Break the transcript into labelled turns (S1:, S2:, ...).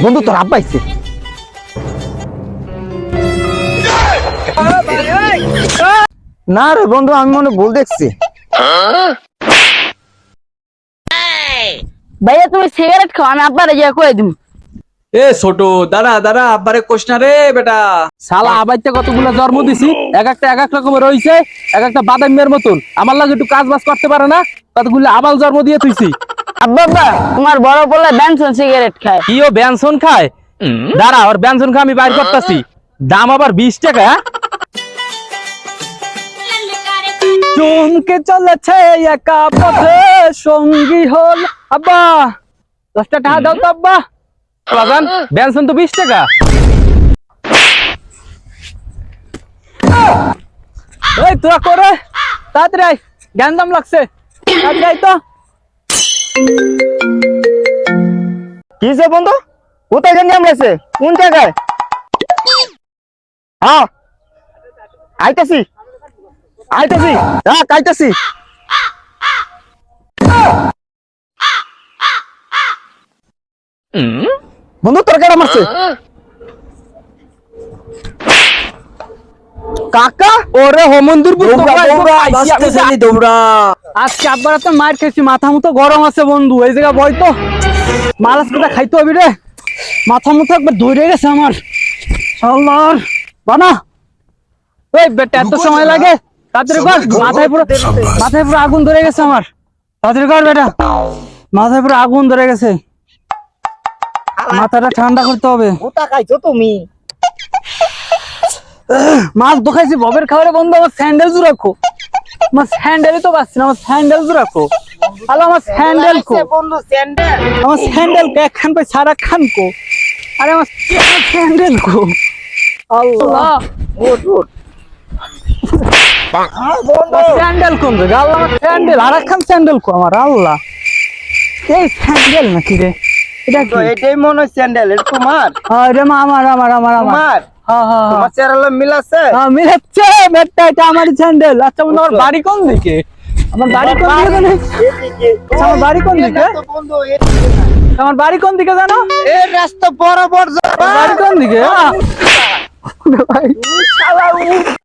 S1: বন্ধু তোর আব্বা আইছে। না রে বন্ধু, আমি মনে ভুল দেখছি।
S2: ভাইয়া তুমি সিগারেট খাও, আমি আব্বারে গিয়ে কয়ে দিম।
S3: এ ছোট দাঁড়া দাঁড়া, আব্বারে কোশ না রে বেটা।
S4: শালা আবাইতে কতগুলো জন্ম দিছি, এক একটা এক এক রকমের রইছে, এক একটা বাদামের মতন। আমার লাগে একটু কাজ বাজ করতে পারে না, কতগুলো আবাল জন্ম দিয়ে তুইছি।
S2: আব্বা আব্বা, তোমার বড় বলে বেনসন সিগারেট খায়।
S4: কি ও বেনসন খায়? দাঁড়া, ওর বেনসন খা আমি বাইর করতেছি। দাম আবার 20 টাকা। চমকে চলেছে একা পথে সঙ্গী হল। আব্বা 10 টাকা দাও তো আব্বা। বাজান বেনসন তো 20 টাকা। এই তোরা করে তাড়াতাড়ি আয়, জ্ঞান দাম লাগছে। তাড়াতাড়ি আয় তো।
S1: কি যে বন্ধু, কোথায় জানি আমরাছে? কোন জায়গায়? হ্যাঁ আইতাছি আইতাছি, হ্যাঁ আইতাছি। বন্ধু তোর কেডা মারছে? কাকা
S4: ওরে হোমন্দুরপুর
S1: দৌড়া।
S4: আজকে আব্বার তো মার খেয়েছি, মাথা মতো গরম আছে বন্ধু। এই জায়গা বই তো মালাস কথা খাইতে হবে রে। মাথা মতো একবার ধরে গেছে আমার। আল্লাহর বানা, ওই বেটা এত সময় লাগে? তাড়াতাড়ি কর, মাথায় পুরো আগুন ধরে গেছে আমার। তাড়াতাড়ি কর বেটা, মাথায় পুরো আগুন ধরে গেছে। মাথাটা ঠান্ডা করতে হবে।
S1: কোথা খাইছো তুমি?
S4: মাছ দোকাইছি ববের খাবারে বন্ধু। আমার স্যান্ডেল জু রাখো, আমার স্যান্ডেলই তো পাচ্ছি না। আমার স্যান্ডেল জু রাখো। হ্যালো, আমার স্যান্ডেল কো?
S1: বন্ধু স্যান্ডেল।
S4: আমার স্যান্ডেল কো? এক খান পাই সারা খান কো? আরে আমার স্যান্ডেল কো? আল্লাহ,
S1: উঠ উঠ।
S4: আমার স্যান্ডেল কোন রে? আল্লাহ, আমার স্যান্ডেল আর এক খান স্যান্ডেল কো আমার? আল্লাহ, এই স্যান্ডেল নাকি রে? এটা কি?
S1: এটাই মনে হয় স্যান্ডেল। এটা তোমার?
S4: আরে মা, আমার আমার আমার আমার।
S1: তোমার?
S4: হ্যাঁ হ্যাঁ
S1: তোমার চেহারা মিল আছে?
S4: হ্যাঁ মিলাচ্ছে বেটা, এটা আমার স্যান্ডেল। আচ্ছা বন্ধু, আমার বাড়ি কোন দিকে? আমার বাড়ি কোন দিকে জানো?
S1: এদিকে।
S4: আমার বাড়ি কোন দিকে?
S1: তো বন্ধু এদিকে না।
S4: আমার বাড়ি কোন দিকে জানো?
S1: এই রাস্তা বরাবর যাবা।
S4: বাড়ি কোন দিকে?
S1: শালা